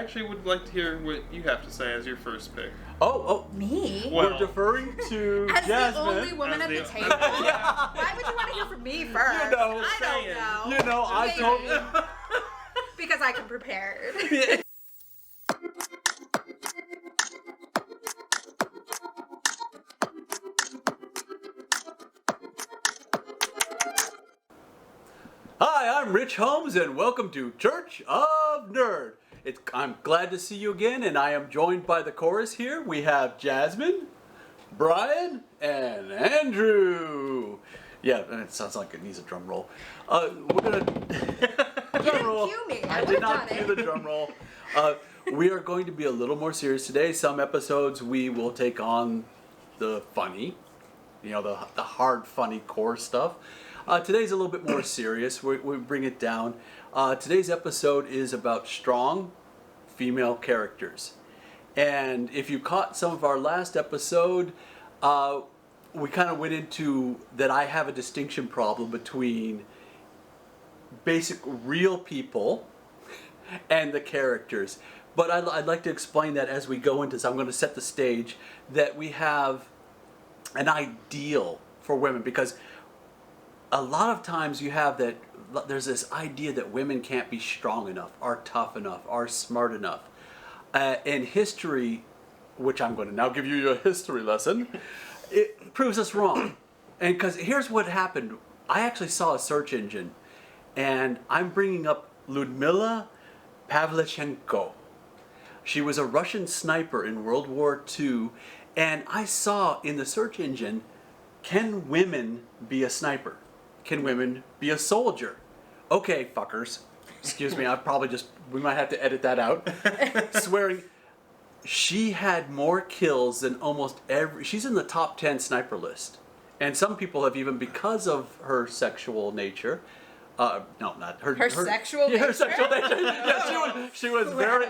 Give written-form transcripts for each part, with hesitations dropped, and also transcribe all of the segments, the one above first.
actually would like to hear what you have to say as your first pick. Oh, Me? Well, we're deferring to As Jasmine. the only woman As at the the- table? Why would you want to hear from me first? You know, I saying. don't know. You know, I Maybe. told Because I come prepared. Hi, I'm Rich Holmes, and welcome to Church of Nerd. I'm glad to see you again, and I am joined by the chorus here. We have Jasmine, Brian, and Andrew. Yeah, it sounds like it needs a drum roll. We're gonna drum roll. cue me. I I did would've not done cue it. the drum roll. We are going to be a little more serious today. Some episodes we will take on the funny, the hard, funny core stuff. Today's a little bit more serious. We bring it down. Today's episode is about strong female characters. And if you caught some of our last episode, we kind of went into that I have a distinction problem between basic real people and the characters. But I'd like to explain that as we go into this. I'm going to set the stage that we have an ideal for women, because a lot of times you have that there's this idea that women can't be strong enough, are tough enough, are smart enough. And history, which I'm going to now give you a history lesson, it proves us wrong. And because here's what happened. I actually saw a search engine, and I'm bringing up Lyudmila Pavlichenko. She was a Russian sniper in World War II, and I saw in the search engine, can women be a sniper? Can women be a soldier? Okay, fuckers. Excuse me, we might have to edit that out. Swearing. She had more kills than almost she's in the top 10 sniper list. And some people have even, because of her sexual nature, no, not her. Her sexual nature? Her sexual nature. Yeah, she was very,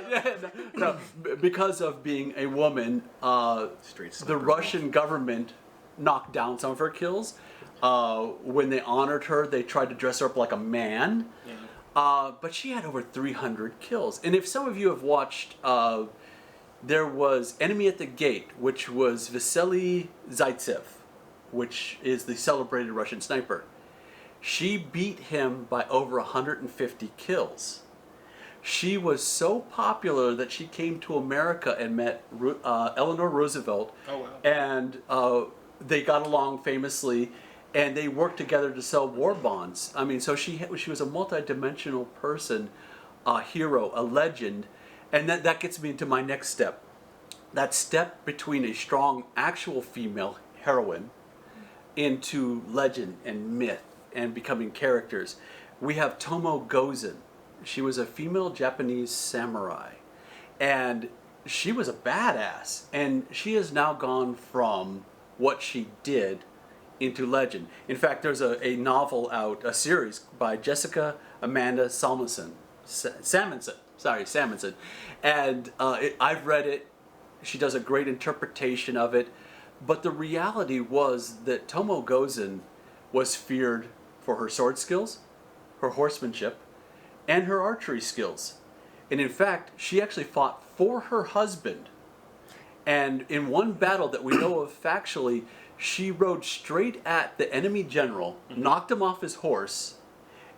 no, because of being a woman, the Russian government knocked down some of her kills. When they honored her, they tried to dress her up like a man. Yeah. But she had over 300 kills. And if some of you have watched, there was Enemy at the Gate, which was Vasily Zaitsev, which is the celebrated Russian sniper. She beat him by over 150 kills. She was so popular that she came to America and met Eleanor Roosevelt. Oh, wow. And they got along famously. And they worked together to sell war bonds. I mean, so she was a multi-dimensional person, a hero, a legend. And that gets me into my next step. That step between a strong actual female heroine into legend and myth and becoming characters. We have Tomo Gozen. She was a female Japanese samurai. And she was a badass. And she has now gone from what she did into legend. In fact, there's a novel out, a series by Jessica Amanda Salmonson. And I've read it. She does a great interpretation of it. But the reality was that Tomo Gozen was feared for her sword skills, her horsemanship, and her archery skills. And in fact, she actually fought for her husband. And in one battle that we know of factually, she rode straight at the enemy general, knocked him off his horse,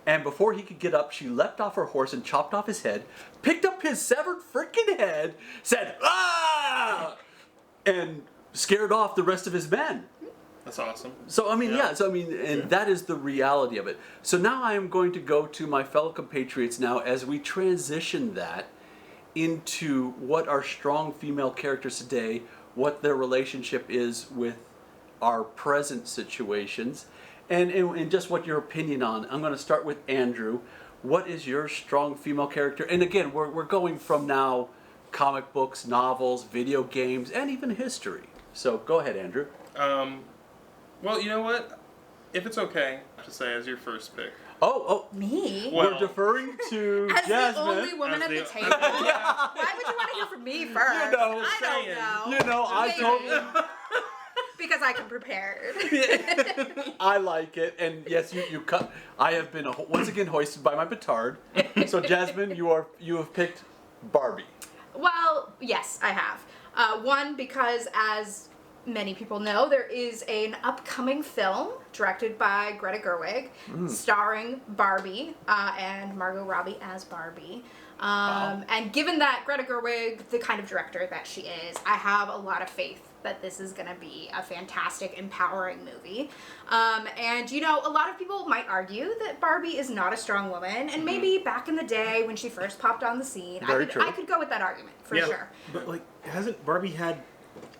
and before he could get up, she leapt off her horse and chopped off his head, picked up his severed freaking head, said, "Ah!" and scared off the rest of his men. That's awesome. So, and that is the reality of it. So now I am going to go to my fellow compatriots now as we transition that into what are strong female characters today, what their relationship is with our present situations, and just what your opinion on. I'm going to start with Andrew. What is your strong female character? And again, we're going from now comic books, novels, video games, and even history. So go ahead, Andrew. Well, you know what? If it's okay to say as your first pick. Oh, Me? Well, we're deferring to As Jasmine. the only woman at the table? Why would you want to hear from me first? I don't know. I told you. Because I come prepared. I like it, and yes, you cut. I have been once again hoisted by my petard. So Jasmine, you have picked Barbie. Well, yes, I have. One, because as many people know, there is an upcoming film directed by Greta Gerwig, starring Barbie and Margot Robbie as Barbie. And given that Greta Gerwig, the kind of director that she is, I have a lot of faith that this is going to be a fantastic, empowering movie. And, you know, a lot of people might argue that Barbie is not a strong woman, and maybe back in the day when she first popped on the scene, I could go with that argument, for sure. But, like, hasn't Barbie had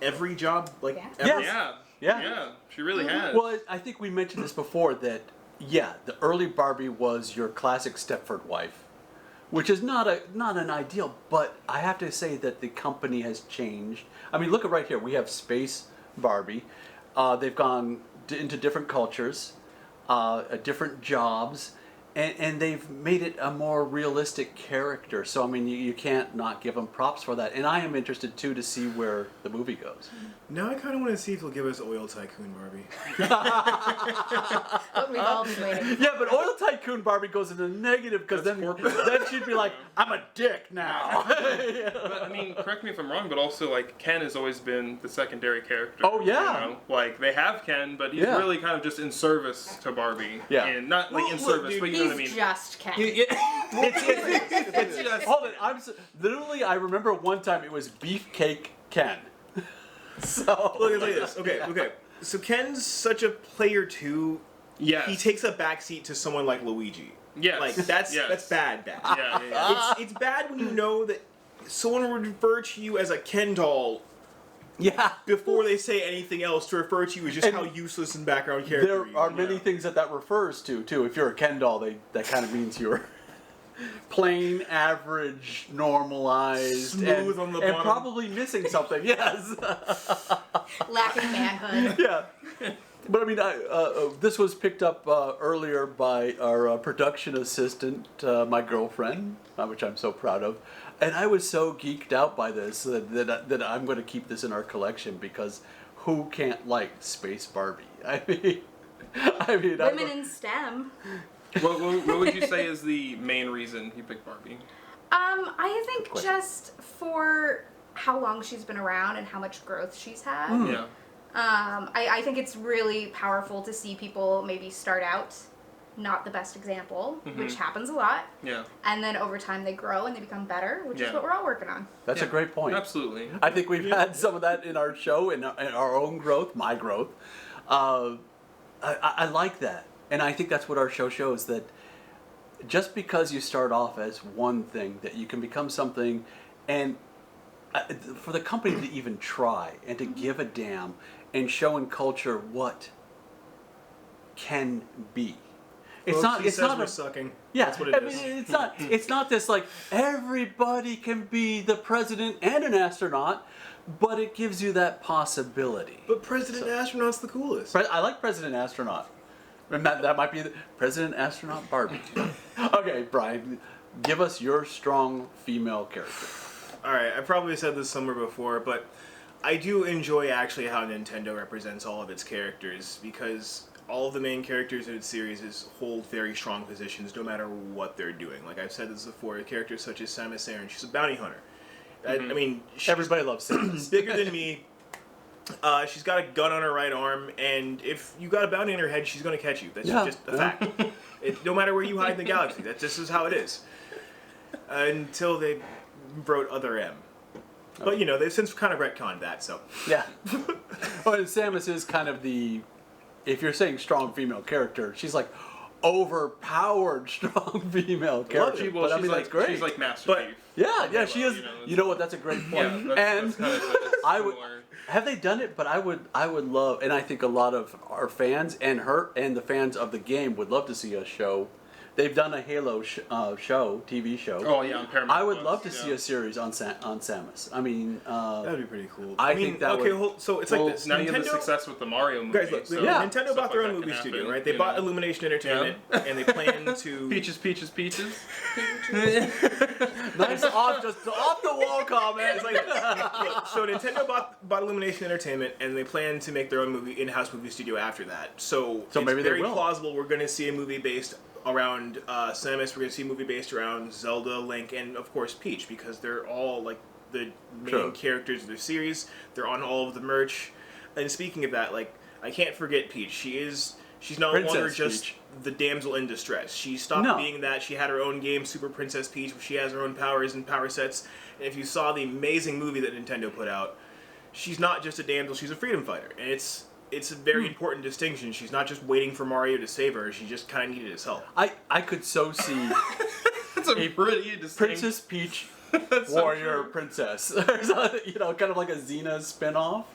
every job, like, Yeah. ever? Yeah. Yeah. Yeah. She really has. Well, I think we mentioned this before that, yeah, the early Barbie was your classic Stepford wife, which is not an ideal, but I have to say that the company has changed. I mean, look at right here. We have Space Barbie. They've gone into different cultures, different jobs, and they've made it a more realistic character. So, I mean, you can't not give them props for that. And I am interested, too, to see where the movie goes. Now I kind of want to see if they'll give us Oil Tycoon Barbie. But we've all been waiting. Yeah, but Oil Tycoon Barbie goes into negative because then she'd be like, I'm a dick now. But, I mean, correct me if I'm wrong, but also, like, Ken has always been the secondary character. Oh, yeah. You know? Like, they have Ken, but he's really kind of just in service to Barbie. Yeah. And not, like, in Well, service, dude, but you know what I He's mean. just Ken. It's just... Hold it, literally, I remember one time it was Beefcake Ken. So Look at this. Okay. So Ken's such a player too. Yes. He takes a backseat to someone like Luigi. Yes. Like that's bad. Yeah. It's bad when you know that someone would refer to you as a Ken doll yeah. before they say anything else to refer to you as just And how useless and background character There you are many things that refers to too. If you're a Ken doll, that kind of means you're plain, average, normalized, Smooth on the and bottom. probably missing something. Yes. Lacking manhood. Yeah. But I mean, this was picked up earlier by our production assistant, my girlfriend, which I'm so proud of. And I was so geeked out by this that I'm going to keep this in our collection because who can't like Space Barbie? I mean, Women in STEM. What would you say is the main reason you picked Barbie? I think just for how long she's been around and how much growth she's had. Yeah. I think it's really powerful to see people maybe start out not the best example, which happens a lot. Yeah. And then over time they grow and they become better, which is what we're all working on. That's a great point. Absolutely. I think we've had some of that in our show, in our own growth, my growth. I like that. And I think that's what our show shows, that just because you start off as one thing, that you can become something, and for the company to even try and to give a damn and show in culture what can be. It's not. It's not we're a, sucking. yeah, That's what it is. mean, it's not. It's not this like everybody can be the president and an astronaut, but it gives you that possibility. But President Astronaut's the coolest. I like President Astronaut. And that might be the President Astronaut Barbie. Okay, Brian, give us your strong female character. Alright, I probably said this somewhere before, but I do enjoy actually how Nintendo represents all of its characters, because all of the main characters in its series hold very strong positions no matter what they're doing. Like I've said this before, characters such as Samus Aran, she's a bounty hunter. I mean, she's Everybody loves Samus. bigger than me. She's got a gun on her right arm, and if you got a bounty in her head, she's going to catch you. That's just a fact. No matter where you hide in the galaxy, that just is how it is. Until they wrote Other M. But, you know, they've since kind of retconned that, so. Yeah. Well, and Samus is kind of the, if you're saying strong female character, she's like overpowered strong female character. Well, but I mean, that's great. She's like Master But- Chief. Yeah, she is. You know, You know what? That's a great point. Yeah, and that's kind of I would. similar. Have they done it? But I would love, and I think a lot of our fans and the fans of the game would love to see a show. They've done a Halo TV show. Oh yeah, on Paramount. I would Plus, love to yeah. see a series on Samus. I mean, That'd be pretty cool. I mean, think that okay, would- so it's Well, like this. now you have the Nintendo, success with the Mario movie. guys, look, so Yeah. Nintendo stuff bought their like own that movie can studio, happen, right? They you bought know? Illumination Entertainment, and they plan to... Peaches. nice off the wall comment. It's like this. Look, so Nintendo bought Illumination Entertainment, and they plan to make their own in-house movie studio after that. So it's maybe they very will. plausible we're going to see a movie based around Samus. We're going to see a movie based around Zelda, Link, and of course Peach, because they're all like the main True. characters of the series. They're on all of the merch. And speaking of that, like, I can't forget Peach. She's no Princess longer just Peach. the damsel in distress. She stopped No. being that. She had her own game, Super Princess Peach, where she has her own powers and power sets. And if you saw the amazing movie that Nintendo put out, she's not just a damsel, she's a freedom fighter. And it's a very important distinction. She's not just waiting for Mario to save her, she just kind of needed his help. I could so see That's a pretty distinct... Princess Peach That's so warrior true. princess. You know, kind of like a Xena spin-off.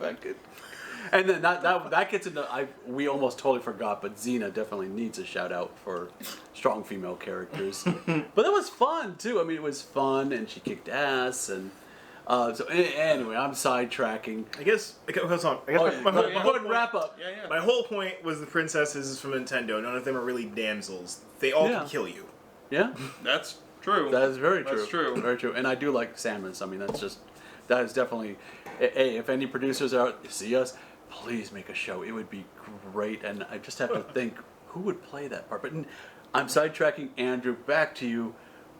And then that gets into we almost totally forgot, but Xena definitely needs a shout out for strong female characters. But that was fun too. I mean, it was fun, and she kicked ass. And so anyway, I'm sidetracking. I guess, hold on. I guess Oh, my go whole ahead and wrap up. Yeah, yeah. My whole point was the princesses from Nintendo. None of them are really damsels. They all Yeah. can kill you. Yeah, That's true. that is very true. That's true. Very true. And I do like Samus. I mean, that is definitely. Hey, if any producers out see us, please make a show. It would be great. And I just have to think who would play that part. But I'm sidetracking Andrew. Back to you.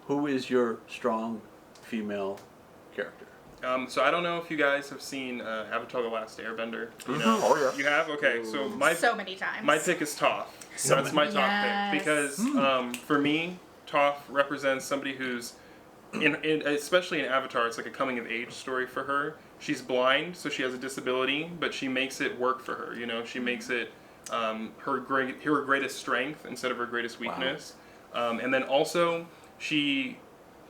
Who is your strong female character? So I don't know if you guys have seen Avatar: The Last Airbender. You Mhm. know? Oh, yeah. You have? Okay, so So many times. my pick is Toph. So that's my top Yes. pick because for me, Toph represents somebody who's especially in Avatar, it's like a coming of age story for her. She's blind, so she has a disability, but she makes it work for her. You know, she makes it her greatest strength instead of her greatest weakness. And then also she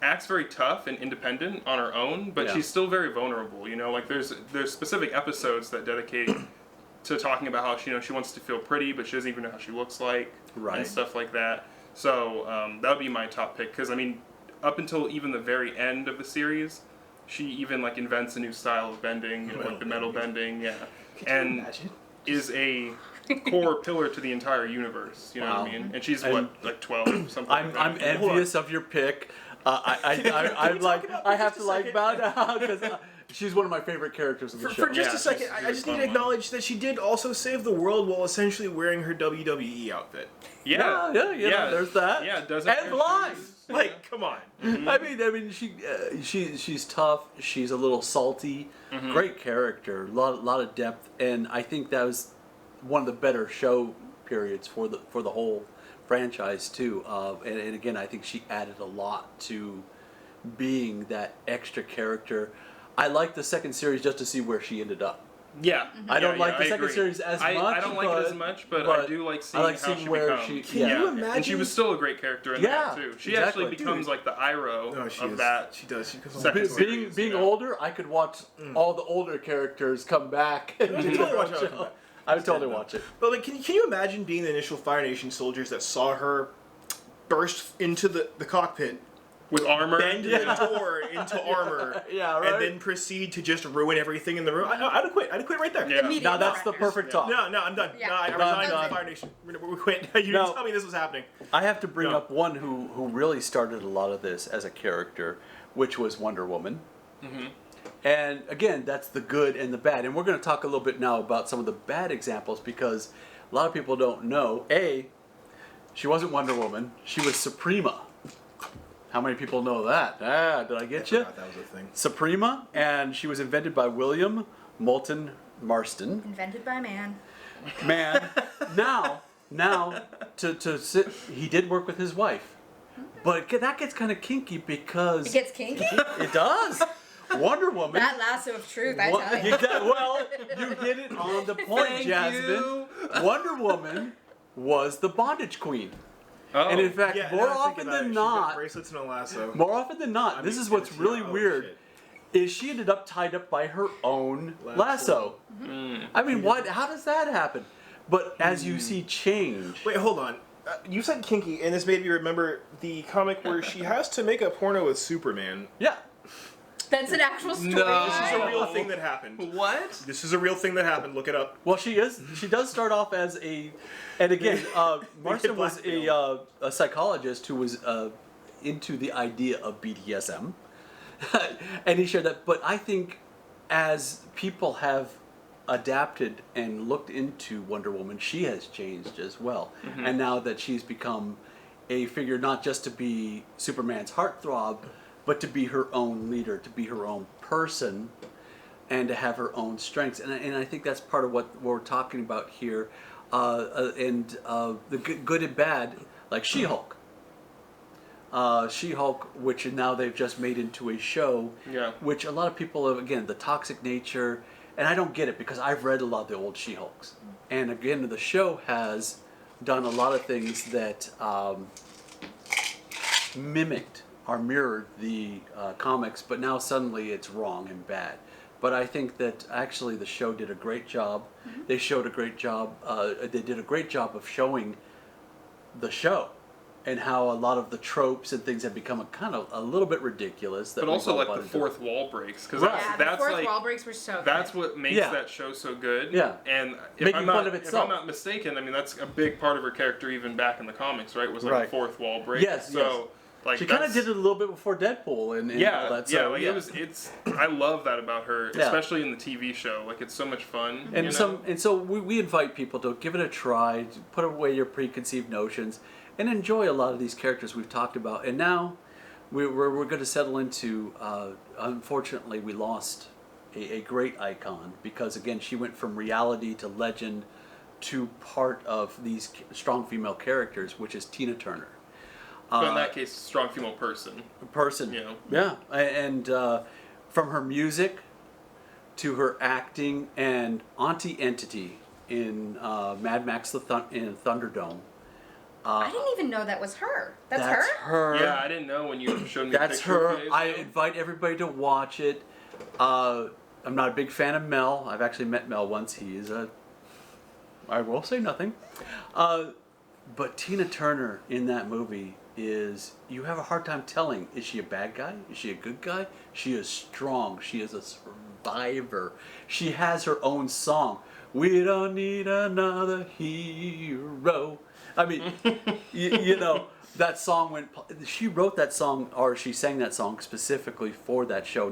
acts very tough and independent on her own, but Yeah. she's still very vulnerable. You know, like there's specific episodes that dedicate to talking about how she wants to feel pretty, but she doesn't even know how she looks like, Right. and stuff like that. So that would be my top pick because I mean, up until even the very end of the series, she even like invents a new style of bending, like the metal bending, yeah, and imagine? is a core pillar to the entire universe. You know what Wow. I mean? And she's And like 12, something. I'm like that. I'm envious of your pick. I'm like about I this have just to a like second? bow down because she's one of my favorite characters in the show. For just Yeah, a second, she's I just a need to fun one. acknowledge that she did also save the world while essentially wearing her WWE outfit. Yeah, yeah, there's that. Yeah, doesn't And blind. Like, come on. I mean, she's tough. She's a little salty. Great character. Lot of depth, and I think that was one of the better show periods for the whole franchise too. And again, I think she added a lot to being that extra character. I like the second series just to see where she ended up. Yeah. I don't Yeah, like the I second agree. series as much. I don't like it as much, but I do like seeing how she where becomes. she. Yeah. you And imagine- she was still a great character in Yeah, that too. She exactly. actually becomes like the Iroh No, she of is. that. She does. She becomes Second like series. being yeah. older, I could watch all the older characters come back. I would totally watch it. I would totally watch it. But like, can you imagine being the initial Fire Nation soldiers that saw her burst into the cockpit, With armor. bend the door into armor, Yeah, right. and then proceed to just ruin everything in the room? I'd quit. I'd quit right there. Yeah. Immediate Now that's the surrender. perfect talk. No, I'm done. Yeah. No, I Done, resigned done. from Fire Nation. We quit. You No. didn't tell me this was happening. I have to bring No. up one who really started a lot of this as a character, which was Wonder Woman. And again, that's the good and the bad. And we're going to talk a little bit now about some of the bad examples because a lot of people don't know. She wasn't Wonder Woman. She was Suprema. How many people know that? Did I get you? Forgot that was a thing. Suprema, and she was invented by William Moulton Marston. Invented by man. Man, now to sit, he did work with his wife, but that gets kind of kinky because It gets kinky? it does. Wonder Woman. That lasso of truth, I What- tell you. you hit it on the point, Thank Jasmine. you. Wonder Woman was the bondage queen, Oh. and in fact, Yeah, more now I think often about than it, she's got not, bracelets and a lasso. this mean, is what's it's- really oh, weird. shit. Is she ended up tied up by her own lasso. I mean, what? How does that happen? But as you see change, Wait, hold on. You said kinky, and this made me remember the comic where she has to make a porno with Superman. yeah, That's an actual story. No. This is a real thing that happened. What? This is a real thing that happened. Look it up. well, she does start off as a, and again, Marston was a psychologist who was into the idea of BDSM, and he shared that. But I think as people have adapted and looked into Wonder Woman, she has changed as well. And now that she's become a figure not just to be Superman's heartthrob, but to be her own leader, to be her own person, and to have her own strengths. And I think that's part of what we're talking about here. The good and bad, like She-Hulk. She-Hulk, which now they've just made into a show, which a lot of people have, again, the toxic nature, and I don't get it because I've read a lot of the old She-Hulks. And again, the show has done a lot of things that mimicked or mirrored the comics, but now suddenly it's wrong and bad. But I think that actually the show did a great job. They showed a great job. They did a great job of showing the show and how a lot of the tropes and things have become a little bit ridiculous. But also like the fourth wall breaks, because the fourth wall breaks were so good. That's what makes that show so good. Yeah, and if I'm not mistaken, I mean that's a big part of her character even back in the comics, right? Was like a fourth wall break. Yes, so. Like she kind of did it a little bit before Deadpool and all that. So, it's. I love that about her, especially in the TV show. Like it's so much fun. And so we invite people to give it a try, to put away your preconceived notions, and enjoy a lot of these characters we've talked about. And now we're going to settle into. Unfortunately, we lost a great icon because again she went from reality to legend to part of these strong female characters, which is Tina Turner. But in that case, strong female person. Yeah. And from her music to her acting and Auntie Entity in Mad Max in Thunderdome. I didn't even know that was her. That's her? Yeah, I didn't know when you showed me That's the picture. her. I invite everybody to watch it. I'm not a big fan of Mel. I've actually met Mel once. He is I will say nothing. But Tina Turner in that movie is, you have a hard time telling, is she a bad guy? Is she a good guy? She is strong. She is a survivor. She has her own song. We don't need another hero. I mean, you know, that song she wrote that song, or she sang that song specifically for that show.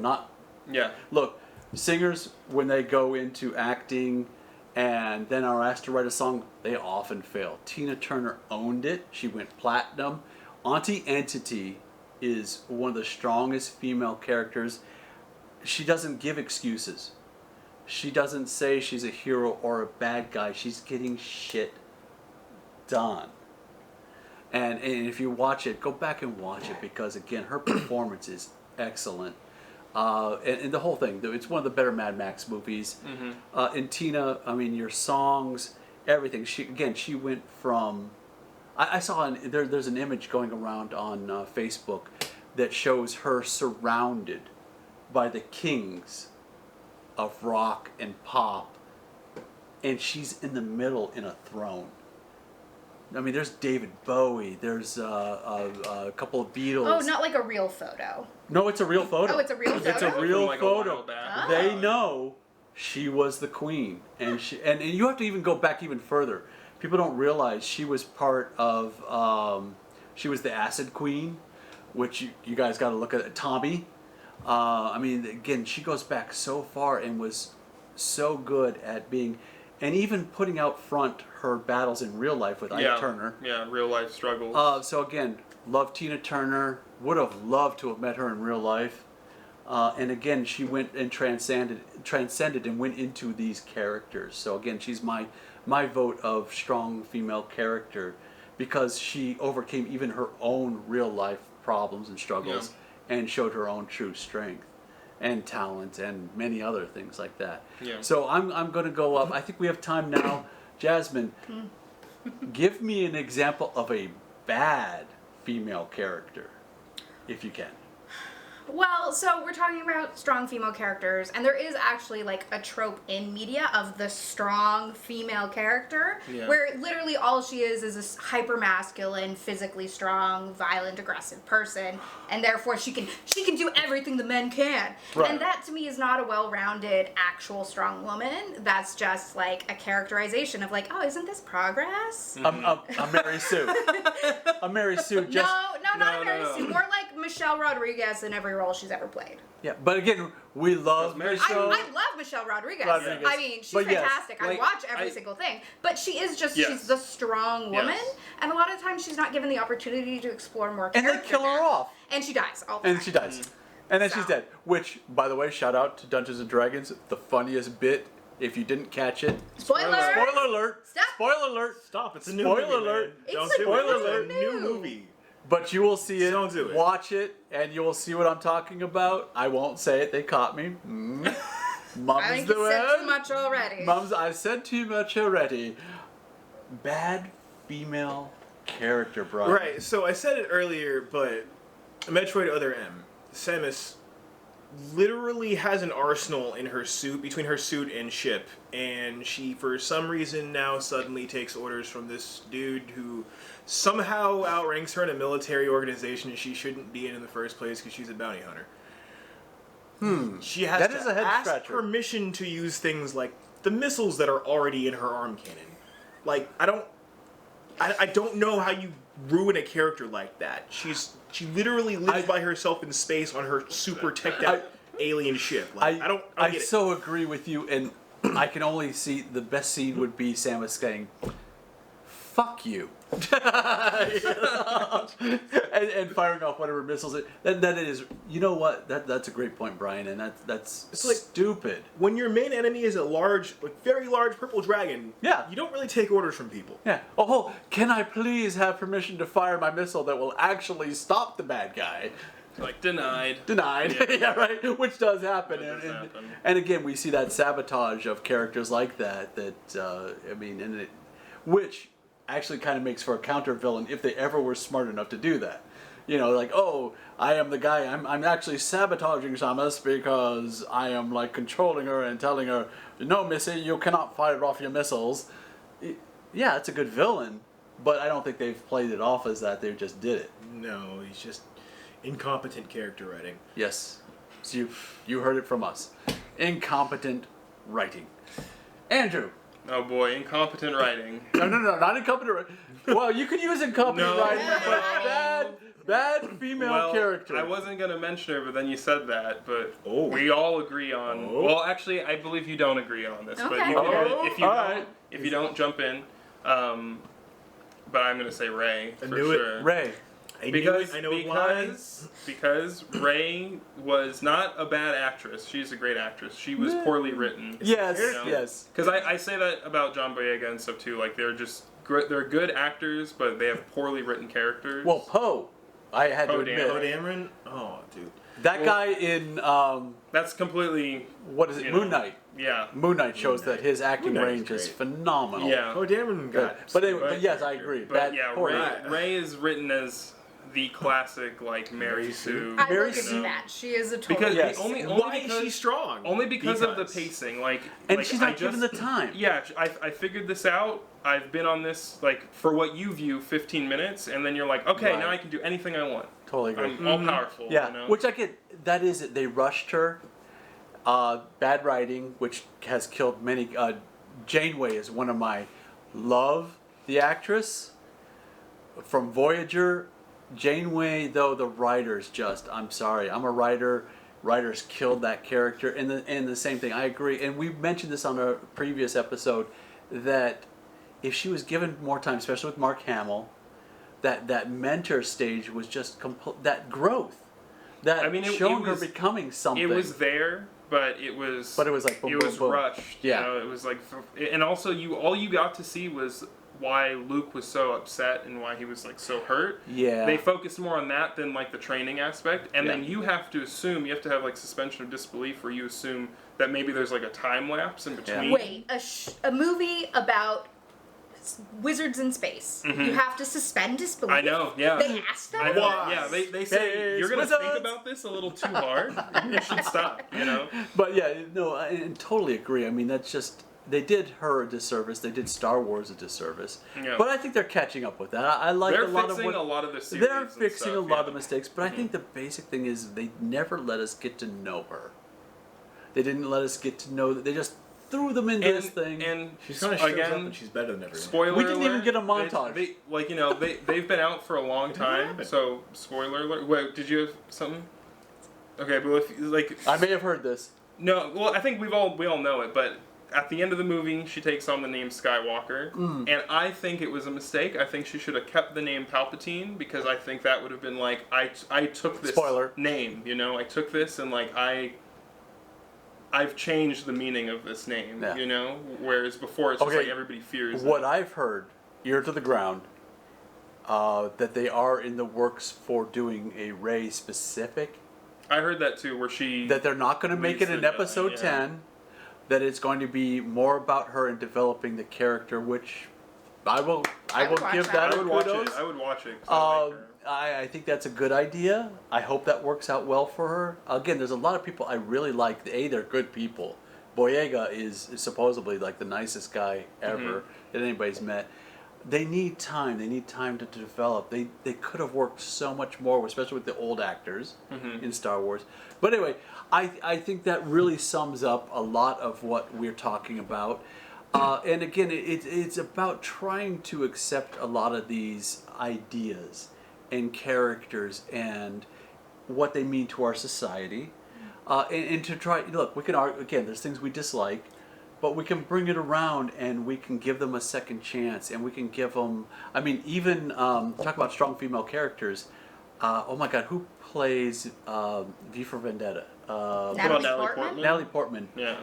Look, singers, when they go into acting and then are asked to write a song, they often fail. Tina Turner owned it. She went platinum. Auntie Entity is one of the strongest female characters. She doesn't give excuses. She doesn't say she's a hero or a bad guy. She's getting shit done. And if you watch it, go back and watch it because, again, her performance is excellent. And the whole thing, it's one of the better Mad Max movies. And Tina, I mean, your songs, everything. She went from... I saw there's an image going around on Facebook that shows her surrounded by the kings of rock and pop, and she's in the middle in a throne. I mean, there's David Bowie, there's a couple of Beatles. Oh, not like a real photo. No, it's a real photo. Oh, it's a real photo? It's a real photo. Oh. They know she was the queen, and you have to even go back even further. People don't realize she was part of, she was the Acid Queen, which you guys got to look at. Tommy. I mean, again, she goes back so far and was so good at being, and even putting out front her battles in real life with Ike Turner. Yeah, real life struggles. So again, love Tina Turner. Would have loved to have met her in real life. And again, she went and transcended and went into these characters. So again, she's my vote of strong female character because she overcame even her own real life problems and struggles and showed her own true strength and talent and many other things like that. Yeah. So I'm going to go up. I think we have time now. Jasmine, give me an example of a bad female character, if you can. Well, so we're talking about strong female characters, and there is actually like a trope in media of the strong female character, where literally all she is a hyper masculine, physically strong, violent, aggressive person, and therefore she can do everything the men can. Right. And that to me is not a well-rounded actual strong woman. That's just like a characterization of like, oh, isn't this progress? I'm Mary Sue. I'm Mary Sue. No, not a Mary Sue. More like Michelle Rodriguez in every role she's ever played. Yeah, but again, we love Mary Michelle. I love Michelle Rodriguez. Rodriguez. I mean, she's But yes, fantastic. I like, watch every I- single thing. But she is just, Yes. she's the strong woman. Yes. And a lot of times she's not given the opportunity to explore more And they character kill her depth. off. And she dies all the And time. she dies. And then she's So. dead. Which, by the way, shout out to Dungeons and Dragons. The funniest bit, if you didn't catch it. Spoiler! Spoiler alert! Stop. Spoiler alert! Stop! It's a new Spoiler movie, alert. man. It's Don't like do spoiler it. It's a alert. new New. movie. But you will see it. Don't do it. Watch it, and you will see what I'm talking about. I won't say it. They caught me. Mum's I think the you said word. too much already. Mums, I've said too much already. Bad female character, Brian. Right. So I said it earlier, but Metroid Other M, Samus literally has an arsenal in her suit, between her suit and ship, and she for some reason now suddenly takes orders from this dude who somehow outranks her in a military organization she shouldn't be in the first place because she's a bounty hunter. She has That to is a head ask scratcher. permission to use things like the missiles that are already in her arm cannon. Like I don't know how you ruin a character like that. She literally lives by herself in space on her super teched out alien ship. Like, I don't get it. so agree with you, and I can only see the best scene would be Samus saying, "Fuck you," and firing off whatever missiles it. That is, you know what? That's a great point, Brian, and that's It's like- stupid. When your main enemy is a large, like very large purple dragon, Yeah. you don't really take orders from people. Yeah. Oh, can I please have permission to fire my missile that will actually stop the bad guy? Like, denied. Denied. Yeah. Yeah, right. Which does happen. That does and, happen. and again, we see that sabotage of characters like that. I mean, which actually kind of makes for a counter villain if they ever were smart enough to do that. You know, like, oh, I am the guy. I'm actually sabotaging Samus because I am like controlling her and telling her, no, Missy, you cannot fire off your missiles. Yeah, it's a good villain, but I don't think they've played it off as that. They just did it. No, he's just incompetent character writing. Yes. So you heard it from us. Incompetent writing. Andrew. Oh boy, incompetent writing. No, not incompetent writing. Well, you could use incompetent No. writing, but bad female Well, character. I wasn't gonna mention her, but then you said that. But Oh. we all agree on. Oh. Well, actually, I believe you don't agree on this. But Okay. you can, Oh, if you all don't, right. if you don't jump in, but I'm gonna say Ray I for knew it. sure. Ray. I knew Because it. I know why. because Ray was not a bad actress. She's a great actress. She was poorly written. Yes, You know? yes. Because I say that about John Boyega and stuff too. Like they're just they're good actors, but they have poorly written characters. Well, Poe. I had to Poe admit. Oh, Dameron? Oh, dude. That Well- guy in, that's completely what is it, you Moon know, Knight. Yeah. Moon Knight shows Moon that Knight. his acting Moon Knight is range is great. phenomenal. Yeah. Oh, Dameron Good. got. But anyway, But- yes, I agree. But That yeah, poor Ray is written as the classic like Mary Mary Sue. I Mary will give Sue. you that. She is a total. Because Yes. only Why because, is she strong? Only because of the pacing, like And like, she's not I given just- the time. Yeah, I figured this out. I've been on this like for what you view 15 minutes, and then you're like, okay, Right. now I can do anything I want. Totally agree. I'm all powerful. Yeah, You know? which I get. That is it. They rushed her. Bad writing, which has killed many. Janeway is one of my love. The actress from Voyager. Janeway, though, the writers just. I'm sorry. I'm a writer. Writers killed that character, and the same thing. I agree, and we mentioned this on a previous episode that if she was given more time, especially with Mark Hamill, that mentor stage was just that growth, that I mean, it showing her was- becoming something. It was there, but it was. But it was like boom, it boom, was boom. rushed. Yeah. You know, it was like, and also all you got to see was why Luke was so upset and why he was like so hurt. Yeah. They focused more on that than like the training aspect, and Yeah. then you have to have like suspension of disbelief where you assume that maybe there's like a time lapse in between. Wait, a movie about wizards in space. You have to suspend disbelief. I know, yeah. They asked that. I know, Why? yeah. They say Space you're gonna wizards. think about this a little too hard. You should stop. You know. But yeah, no, I totally agree. I mean, that's just they did her a disservice. They did Star Wars a disservice. Yeah. But I think they're catching up with that. I like They're a lot fixing of what a lot of the series. they're and fixing stuff, a lot yeah. of the mistakes. But I think the basic thing is they never let us get to know her. They didn't let us get to know that. They just threw them into this thing. And She's kind of shows up again, and she's better than everyone. spoiler We didn't even alert, get a montage. They've been out for a long time, happened? so spoiler alert. Wait, did you have something? Okay, but if I may have heard this. no, well, I think we all know it, but at the end of the movie, she takes on the name Skywalker, and I think it was a mistake. I think she should have kept the name Palpatine, because I think that would have been like, I took this Spoiler. name, I took this and like I've changed the meaning of this name, Yeah. Whereas before it's just Okay, like everybody fears What it. I've heard, ear to the ground, that they are in the works for doing a Rey specific. I heard that too, where she That they're not going to make it in Lisa, episode yeah. 10. That it's going to be more about her and developing the character, which I will would give watch that that. I a would watch kudos. it. I would watch it. 'Cause I like her. I think that's a good idea. I hope that works out well for her. Again, there's a lot of people I really like. They're good people. Boyega is supposedly like the nicest guy ever that anybody's met. They need time. They need time to develop. They could have worked so much more, especially with the old actors in Star Wars. But anyway, I think that really sums up a lot of what we're talking about. And again, it's about trying to accept a lot of these ideas and characters and what they mean to our society. And to try, look, we can argue, again, there's things we dislike, but we can bring it around and we can give them a second chance and we can give them, I mean, even, talk about strong female characters. Oh my God, who plays V for Vendetta? Natalie Natalie Portman? Portman? Natalie Portman. Yeah.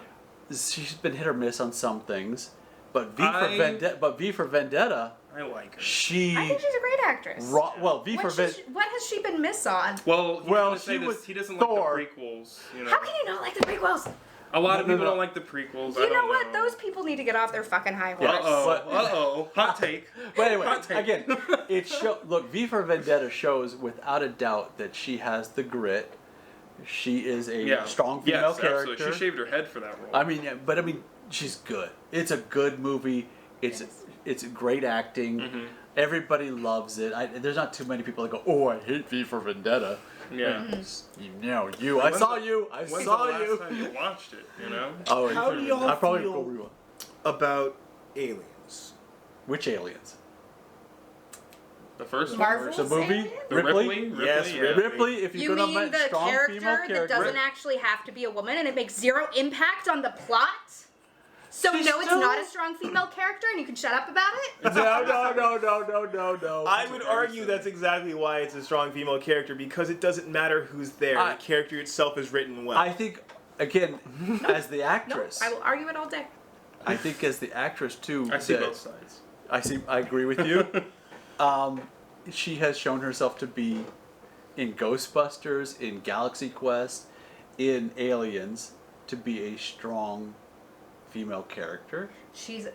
She's been hit or miss on some things, but V for Vendetta, I like her. she. I think she's a great actress. Well, V for Vendetta. What has she been miss on? Well, She was he doesn't Thor. like the prequels. How can you not like the prequels? A lot of No, people no. don't like the prequels. I You don't know what? Those people need to get off their fucking high horse. Uh-oh. Hot take. But anyway, Hot take. again, look, V for Vendetta shows without a doubt that she has the grit. She is a strong female character. Absolutely. She shaved her head for that role. I mean, she's good. It's a good movie. It's great acting. Everybody loves it. There's not too many people that go, "Oh, I hate V for Vendetta." Yeah. I saw you. I When's saw the last you. time you watched it? Oh, How do y'all I'll probably feel- go rewatch. About aliens. Which aliens? The first Marvel? The movie? Aliens? one. Ripley? Yes, yeah. Ripley, if You you're gonna mean make the strong female character that doesn't character. actually have to be a woman and it makes zero impact on the plot? So She's no, it's still- not a strong female character and you can shut up about it? No. I would argue that's exactly why it's a strong female character, because it doesn't matter who's there. The character itself is written well. I think, again, as the No, actress, I will argue it all day. I think as the actress too. I see that- both sides. I agree with you. She has shown herself to be in Ghostbusters, in Galaxy Quest, in Aliens, to be a strong female character. She's a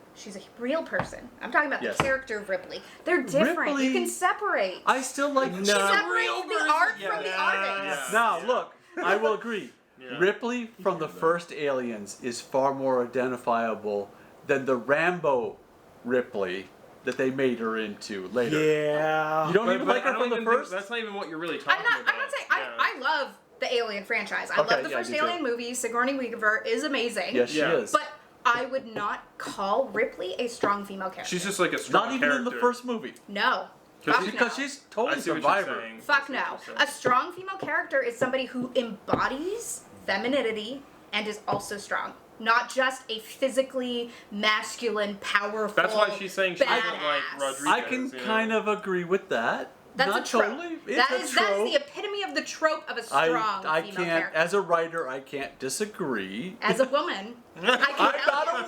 real person. I'm talking about Yes. the character of Ripley. They're different. Ripley- You can separate. I still like. She separates the art from the artist. Now look, I will agree. Yeah. Ripley from the first Aliens is far more identifiable than the Rambo Ripley that they made her into later. yeah. You don't even like I her don't from the even think first? that's not even what you're really talking I'm not about. saying Yeah. I love the Alien franchise. I Okay, love the yeah, first me too. Alien movie. Sigourney Weaver is amazing. Yes, she Yeah. is. But I would not call Ripley a strong female character. She's just like a strong Not even in the character. first movie. No. Because Fuck Because no. she's I totally see what you're Survivor. saying. Fuck I see no. what you're A saying. strong female character is somebody who embodies femininity and is also strong. Not just a physically masculine, powerful. That's why she's saying she doesn't like badass. Rodriguez. I can kind of agree with that. That's Not a trope. totally. It's That a is trope. the epitome of the trope of a strong I female can't, character. as a writer, I can't disagree. As a woman, I can I'm help not a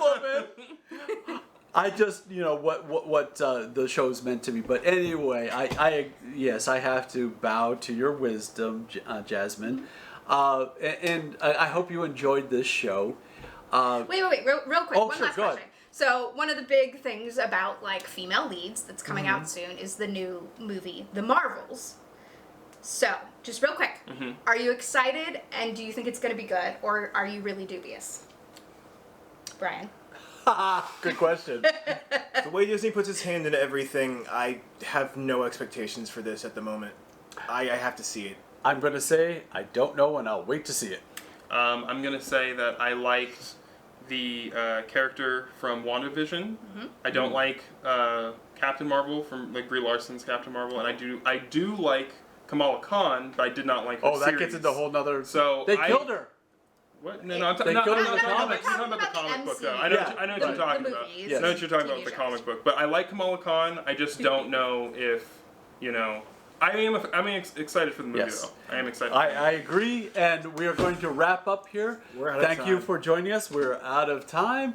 woman. I just, what the show's meant to be. But anyway, yes, I have to bow to your wisdom, Jasmine. And I hope you enjoyed this show. Wait, real quick. Oh, One sure, last go ahead. question. So one of the big things about like female leads that's coming Mm-hmm. out soon is the new movie, The Marvels. So just real quick, Mm-hmm. are you excited and do you think it's going to be good, or are you really dubious, Brian? Good question. The way Disney puts its hand into everything, I have no expectations for this at the moment. I have to see it. I'm going to say I don't know, and I'll wait to see it. I'm gonna say that I liked the character from WandaVision. I don't like Captain Marvel from like Brie Larson's Captain Marvel, and I do like Kamala Khan, but I did not like her Oh, that series. gets into a whole nother. So They killed her. What? No, I'm They killed her in the talking comics. about the comic book, though. I know, Yeah. I know what The- you're talking the about. movies, Yes. I know what you're talking TV about with the shows. comic book, but I like Kamala Khan. I just don't know if, I'm excited for the movie, Yes. though. I am excited. I agree, and we are going to wrap up here. We're out of Thank you time. for joining us. We're out of time.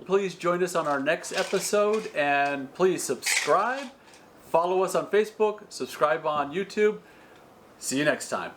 Please join us on our next episode, and please subscribe. Follow us on Facebook. Subscribe on YouTube. See you next time.